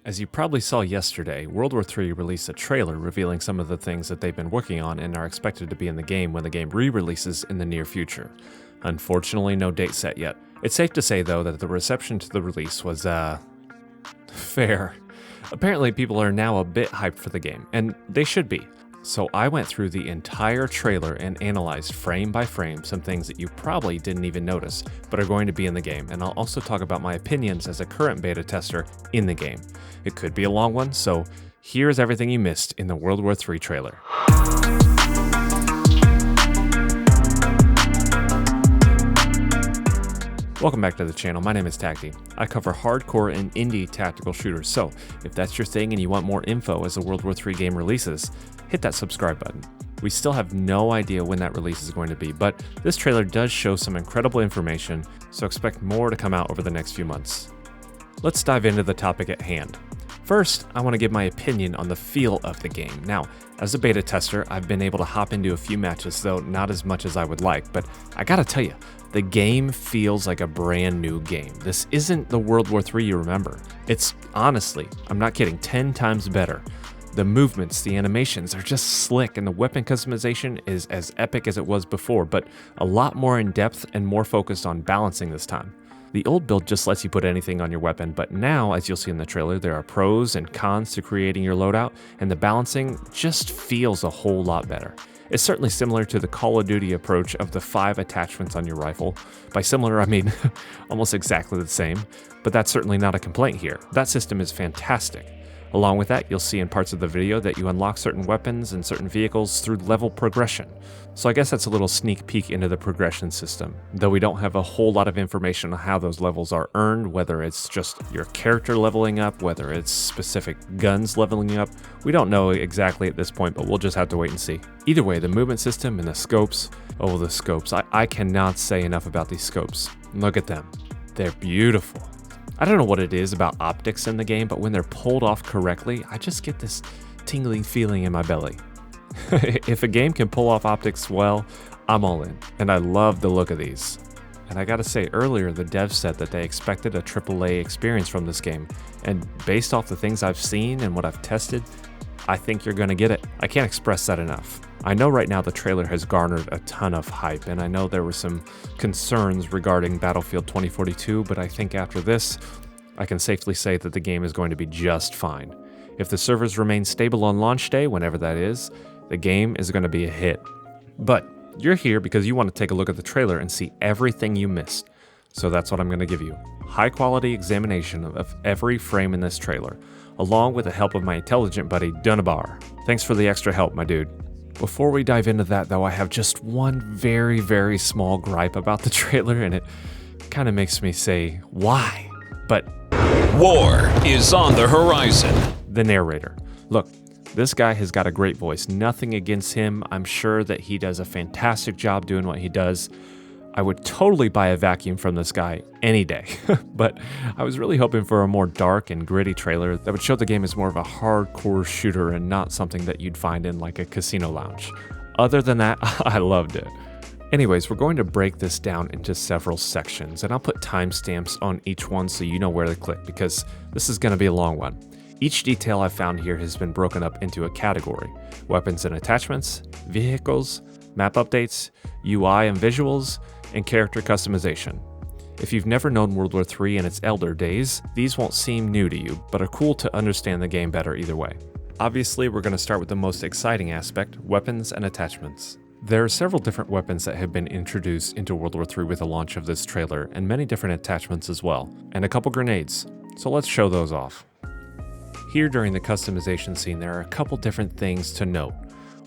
As you probably saw yesterday, World War III released a trailer revealing some of the things that they've been working on and are expected to be in the game when the game re-releases in the near future. Unfortunately, no date set yet. It's safe to say, though, that the reception to the release was, fair. Apparently, people are now a bit hyped for the game, and they should be. So I went through the entire trailer and analyzed frame by frame some things that you probably didn't even notice, but are going to be in the game, and I'll also talk about my opinions as a current beta tester in the game. It could be a long one, so here's everything you missed in the World War III trailer. Welcome back to the channel. My name is Tacti. I cover hardcore and indie tactical shooters, so if that's your thing and you want more info as the World War III game releases, hit that subscribe button. We still have no idea when that release is going to be, but this trailer does show some incredible information, so expect more to come out over the next few months. Let's dive into the topic at hand. First, I want to give my opinion on the feel of the game. Now, as a beta tester, I've been able to hop into a few matches, though not as much as I would like, but I gotta tell you, the game feels like a brand new game. This isn't the World War III you remember. It's honestly, I'm not kidding, 10 times better. The movements, the animations are just slick, and the weapon customization is as epic as it was before, but a lot more in depth and more focused on balancing this time. The old build just lets you put anything on your weapon, but now, as you'll see in the trailer, there are pros and cons to creating your loadout, and the balancing just feels a whole lot better. It's certainly similar to the Call of Duty approach of the 5 attachments on your rifle. By similar, I mean almost exactly the same, but that's certainly not a complaint here. That system is fantastic. Along with that, you'll see in parts of the video that you unlock certain weapons and certain vehicles through level progression. So I guess that's a little sneak peek into the progression system, though we don't have a whole lot of information on how those levels are earned, whether it's just your character leveling up, whether it's specific guns leveling up. We don't know exactly at this point, but we'll just have to wait and see. Either way, the movement system and the scopes, I cannot say enough about these scopes. Look at them. They're beautiful. I don't know what it is about optics in the game, but when they're pulled off correctly, I just get this tingling feeling in my belly. If a game can pull off optics well, I'm all in, and I love the look of these. And I gotta say, earlier the devs said that they expected a AAA experience from this game, and based off the things I've seen and what I've tested, I think you're gonna get it. I can't express that enough. I know right now the trailer has garnered a ton of hype, and I know there were some concerns regarding Battlefield 2042, but I think after this, I can safely say that the game is going to be just fine. If the servers remain stable on launch day, whenever that is, the game is going to be a hit. But you're here because you want to take a look at the trailer and see everything you missed. So that's what I'm going to give you. High quality examination of every frame in this trailer, along with the help of my intelligent buddy, Dunabar. Thanks for the extra help, my dude. Before we dive into that, though, I have just one very, very small gripe about the trailer, and it kind of makes me say, why? But war is on the horizon. The narrator. Look, this guy has got a great voice. Nothing against him. I'm sure that he does a fantastic job doing what he does. I would totally buy a vacuum from this guy any day, but I was really hoping for a more dark and gritty trailer that would show the game as more of a hardcore shooter and not something that you'd find in like a casino lounge. Other than that, I loved it. Anyways, we're going to break this down into several sections, and I'll put timestamps on each one so you know where to click, because this is going to be a long one. Each detail I've found here has been broken up into a category: weapons and attachments, vehicles, map updates, UI and visuals, and character customization. If you've never known World War III in its elder days, these won't seem new to you, but are cool to understand the game better either way. Obviously, we're going to start with the most exciting aspect: weapons and attachments. There are several different weapons that have been introduced into World War III with the launch of this trailer, and many different attachments as well, and a couple grenades. So let's show those off. Here during the customization scene, there are a couple different things to note.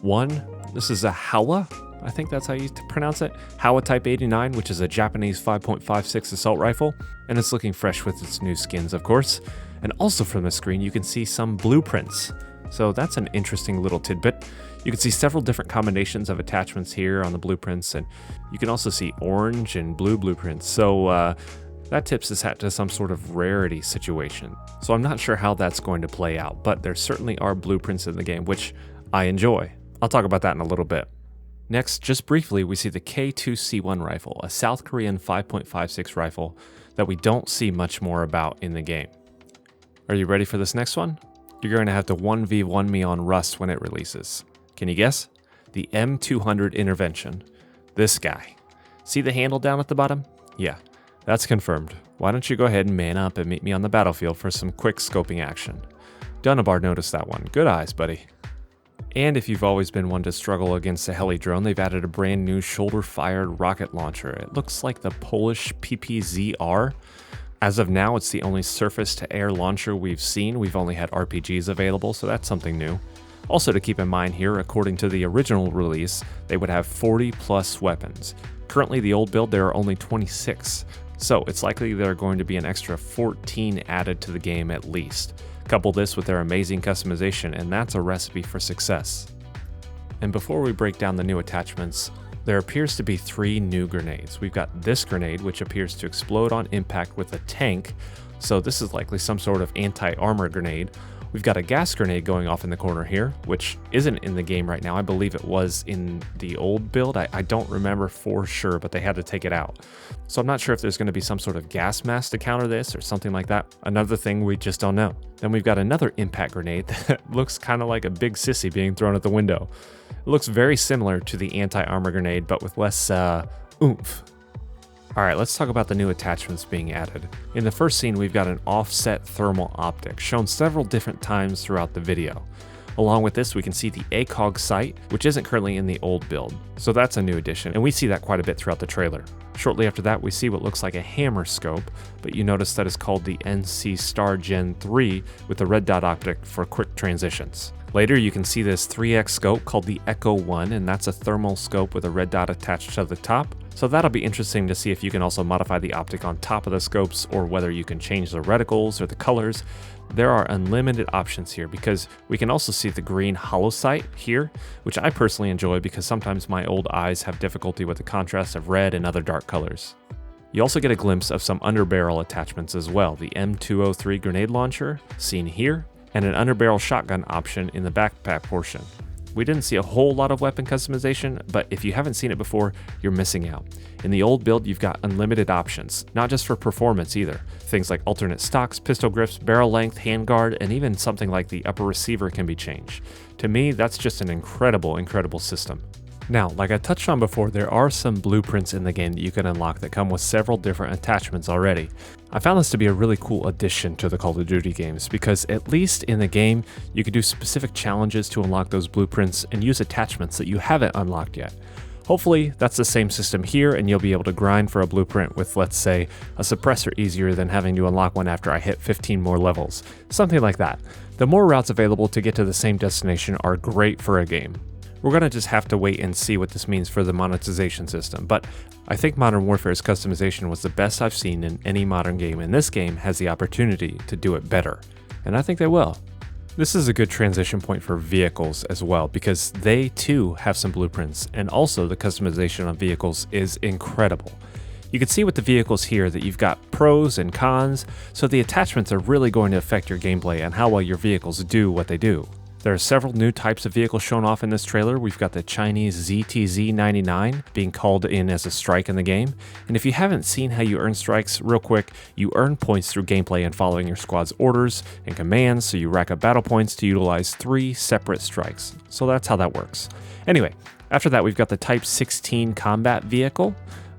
One, this is a Howa, I think that's how you pronounce it, Howa Type 89, which is a Japanese 5.56 assault rifle, and it's looking fresh with its new skins, of course. And also from the screen, you can see some blueprints. So that's an interesting little tidbit. You can see several different combinations of attachments here on the blueprints, and you can also see orange and blue blueprints. So that tips us hat to some sort of rarity situation. So I'm not sure how that's going to play out, but there certainly are blueprints in the game, which I enjoy. I'll talk about that in a little bit. Next, just briefly, we see the K2C1 rifle, a South Korean 5.56 rifle that we don't see much more about in the game. Are you ready for this next one? You're going to have to 1v1 me on Rust when it releases. Can you guess? The M200 intervention. This guy. See the handle down at the bottom? Yeah, that's confirmed. Why don't you go ahead and man up and meet me on the battlefield for some quick scoping action. Dunabar noticed that one. Good eyes, buddy. And if you've always been one to struggle against a heli drone, they've added a brand new shoulder-fired rocket launcher. It looks like the Polish PPZR. As of now, it's the only surface-to-air launcher we've seen. We've only had RPGs available, so that's something new. Also to keep in mind here, according to the original release, they would have 40 plus weapons. Currently, the old build, there are only 26. So it's likely there are going to be an extra 14 added to the game at least. Couple this with their amazing customization, and that's a recipe for success. And before we break down the new attachments, there appears to be 3 new grenades. We've got this grenade, which appears to explode on impact with a tank, so this is likely some sort of anti-armor grenade. We've got a gas grenade going off in the corner here, which isn't in the game right now. I believe it was in the old build. I don't remember for sure, but they had to take it out. So I'm not sure if there's going to be some sort of gas mask to counter this or something like that. Another thing we just don't know. Then we've got another impact grenade that looks kind of like a big sissy being thrown at the window. It looks very similar to the anti-armor grenade, but with less oomph. Alright, let's talk about the new attachments being added. In the first scene, we've got an offset thermal optic, shown several different times throughout the video. Along with this, we can see the ACOG sight, which isn't currently in the old build. So that's a new addition, and we see that quite a bit throughout the trailer. Shortly after that, we see what looks like a hammer scope, but you notice that is called the NC Star Gen 3 with the red dot optic for quick transitions. Later, you can see this 3x scope called the Echo 1, and that's a thermal scope with a red dot attached to the top. So that'll be interesting to see if you can also modify the optic on top of the scopes, or whether you can change the reticles or the colors. There are unlimited options here, because we can also see the green hollow sight here, which I personally enjoy because sometimes my old eyes have difficulty with the contrast of red and other dark colors. You also get a glimpse of some underbarrel attachments as well, the M203 grenade launcher, seen here, and an underbarrel shotgun option in the backpack portion. We didn't see a whole lot of weapon customization, but if you haven't seen it before, you're missing out. In the old build, you've got unlimited options, not just for performance either. Things like alternate stocks, pistol grips, barrel length, handguard, and even something like the upper receiver can be changed. To me, that's just an incredible system. Now, like I touched on before, there are some blueprints in the game that you can unlock that come with several different attachments already. I found this to be a really cool addition to the Call of Duty games, because at least in the game, you can do specific challenges to unlock those blueprints and use attachments that you haven't unlocked yet. Hopefully, that's the same system here, and you'll be able to grind for a blueprint with, let's say, a suppressor easier than having to unlock one after I hit 15 more levels. Something like that. The more routes available to get to the same destination are great for a game. We're going to just have to wait and see what this means for the monetization system, but I think Modern Warfare's customization was the best I've seen in any modern game, and this game has the opportunity to do it better, and I think they will. This is a good transition point for vehicles as well, because they too have some blueprints, and also the customization on vehicles is incredible. You can see with the vehicles here that you've got pros and cons, so the attachments are really going to affect your gameplay and how well your vehicles do what they do. There are several new types of vehicles shown off in this trailer. We've got the Chinese ZTZ-99 being called in as a strike in the game. And if you haven't seen how you earn strikes, real quick, you earn points through gameplay and following your squad's orders and commands, so you rack up battle points to utilize 3 separate strikes. So that's how that works. Anyway, after that we've got the Type 16 combat vehicle,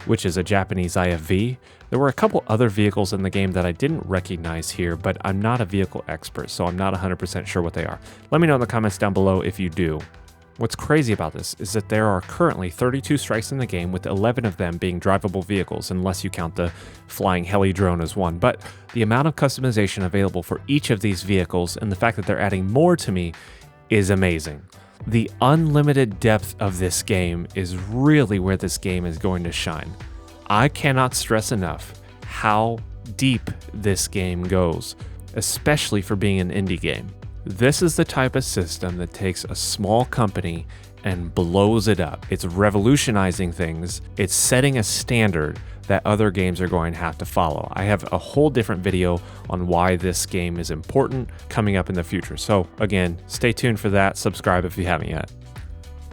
which is a Japanese IFV. There were a couple other vehicles in the game that I didn't recognize here, but I'm not a vehicle expert, so I'm not 100% sure what they are. Let me know in the comments down below if you do. What's crazy about this is that there are currently 32 strikes in the game, with 11 of them being drivable vehicles, unless you count the flying heli drone as one. But the amount of customization available for each of these vehicles, and the fact that they're adding more to me, is amazing. The unlimited depth of this game is really where this game is going to shine. I cannot stress enough how deep this game goes, especially for being an indie game. This is the type of system that takes a small company and blows it up. It's revolutionizing things. It's setting a standard that other games are going to have to follow. I have a whole different video on why this game is important coming up in the future. So again, stay tuned for that. Subscribe if you haven't yet.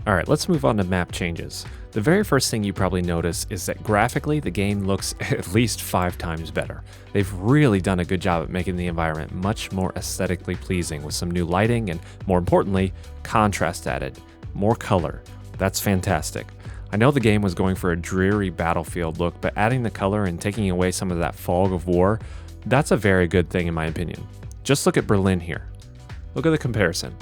All right, let's move on to map changes. The very first thing you probably notice is that graphically the game looks at least 5 times better. They've really done a good job at making the environment much more aesthetically pleasing with some new lighting and, more importantly, contrast added. More color. That's fantastic. I know the game was going for a dreary battlefield look, but adding the color and taking away some of that fog of war, that's a very good thing in my opinion. Just look at Berlin here. Look at the comparison.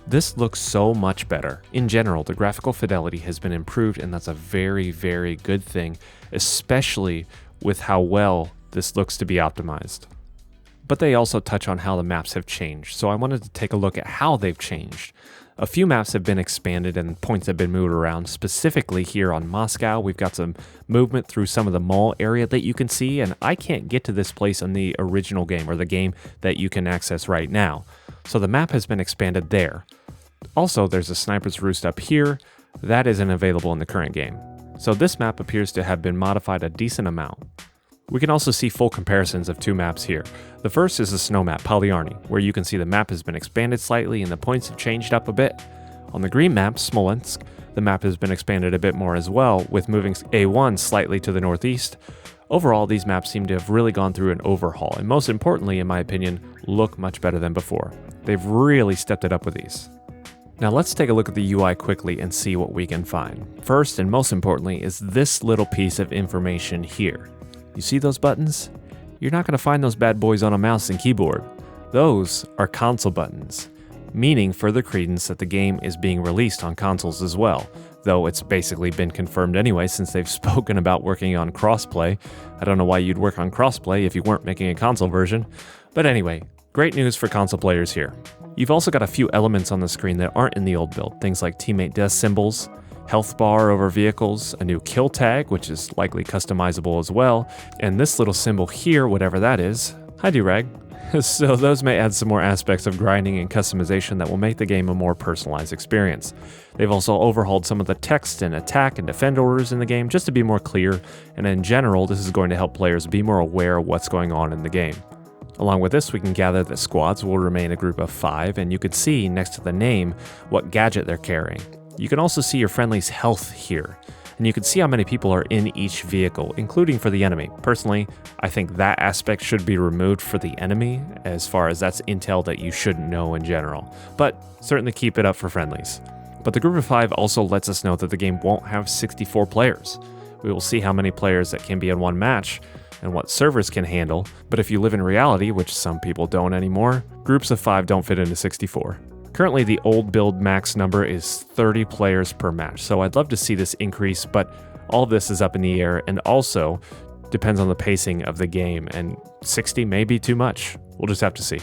This looks so much better. In general, the graphical fidelity has been improved, and that's a very, very good thing, especially with how well this looks to be optimized. But they also touch on how the maps have changed, so I wanted to take a look at how they've changed. A few maps have been expanded and points have been moved around. Specifically here on Moscow, we've got some movement through some of the mall area that you can see, and I can't get to this place in the original game, or the game that you can access right now. So the map has been expanded there. Also, there's a sniper's roost up here. That isn't available in the current game. So this map appears to have been modified a decent amount. We can also see full comparisons of 2 maps here. The first is the snow map, Polyarny, where you can see the map has been expanded slightly and the points have changed up a bit. On the green map, Smolensk, the map has been expanded a bit more as well, with moving A1 slightly to the northeast. Overall, these maps seem to have really gone through an overhaul, and most importantly, in my opinion, look much better than before. They've really stepped it up with these. Now let's take a look at the UI quickly and see what we can find. First and most importantly is this little piece of information here. You see those buttons? You're not going to find those bad boys on a mouse and keyboard. Those are console buttons, meaning further credence that the game is being released on consoles as well, though it's basically been confirmed anyway since they've spoken about working on crossplay. I don't know why you'd work on crossplay if you weren't making a console version, but anyway, great news for console players here. You've also got a few elements on the screen that aren't in the old build, things like teammate death symbols, health bar over vehicles, a new kill tag, which is likely customizable as well, and this little symbol here, whatever that is. Hi, Durag. So those may add some more aspects of grinding and customization that will make the game a more personalized experience. They've also overhauled some of the text and attack and defend orders in the game just to be more clear, and in general, this is going to help players be more aware of what's going on in the game. Along with this, we can gather that squads will remain a group of 5, and you can see next to the name what gadget they're carrying. You can also see your friendly's health here, and you can see how many people are in each vehicle, including for the enemy. Personally, I think that aspect should be removed for the enemy, as far as that's intel that you shouldn't know in general, but certainly keep it up for friendlies. But the group of 5 also lets us know that the game won't have 64 players. We will see how many players that can be in one match, and what servers can handle, but if you live in reality, which some people don't anymore, groups of 5 don't fit into 64. Currently, the old build max number is 30 players per match, so I'd love to see this increase, but all of this is up in the air and also depends on the pacing of the game, and 60 may be too much. We'll just have to see.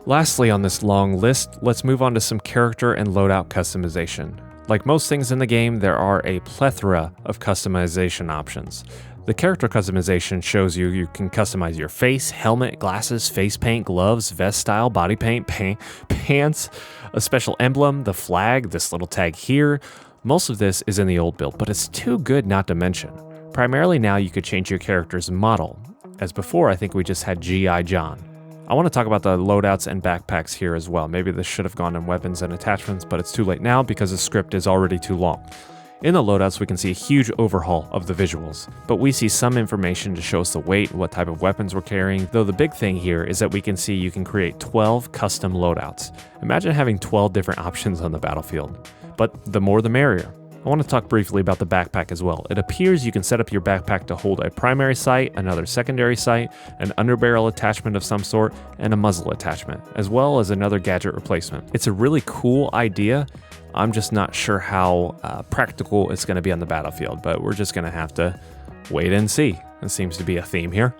Lastly on this long list, let's move on to some character and loadout customization. Like most things in the game, there are a plethora of customization options. The character customization shows you can customize your face, helmet, glasses, face paint, gloves, vest style, body paint, pants, a special emblem, the flag, this little tag here. Most of this is in the old build, but it's too good not to mention. Primarily now you could change your character's model, as before I think we just had G.I. John. I want to talk about the loadouts and backpacks here as well. Maybe this should have gone in weapons and attachments, but it's too late now because the script is already too long. In the loadouts, we can see a huge overhaul of the visuals, but we see some information to show us the weight, what type of weapons we're carrying, though the big thing here is that we can see you can create 12 custom loadouts. Imagine having 12 different options on the battlefield, but the more the merrier. I want to talk briefly about the backpack as well. It appears you can set up your backpack to hold a primary sight, another secondary sight, an underbarrel attachment of some sort, and a muzzle attachment, as well as another gadget replacement. It's a really cool idea. I'm just not sure how practical it's going to be on the battlefield, but we're just going to have to wait and see. It seems to be a theme here.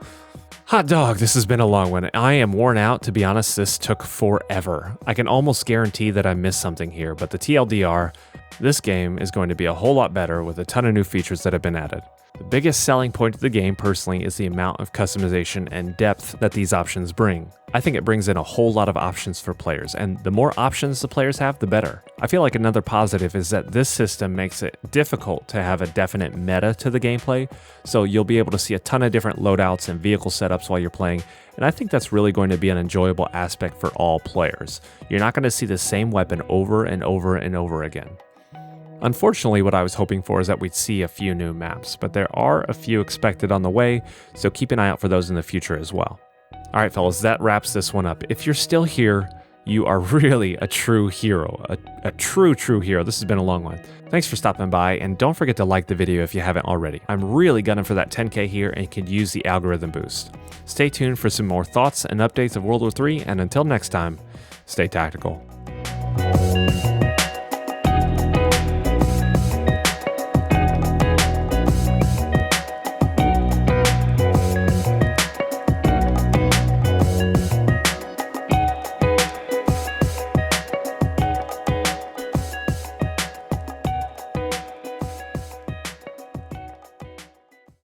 Hot dog, this has been a long one. I am worn out, to be honest. This took forever. I can almost guarantee that I missed something here, but the TLDR, this game is going to be a whole lot better with a ton of new features that have been added. The biggest selling point of the game, personally, is the amount of customization and depth that these options bring. I think it brings in a whole lot of options for players, and the more options the players have, the better. I feel like another positive is that this system makes it difficult to have a definite meta to the gameplay, so you'll be able to see a ton of different loadouts and vehicle setups while you're playing, and I think that's really going to be an enjoyable aspect for all players. You're not going to see the same weapon over and over and over again. Unfortunately, what I was hoping for is that we'd see a few new maps, but there are a few expected on the way, so keep an eye out for those in the future as well. Alright fellas, that wraps this one up. If you're still here, you are really a true hero. A true hero. This has been a long one. Thanks for stopping by, and don't forget to like the video if you haven't already. I'm really gunning for that 10K here and could use the algorithm boost. Stay tuned for some more thoughts and updates of World War III, and until next time, stay tactical.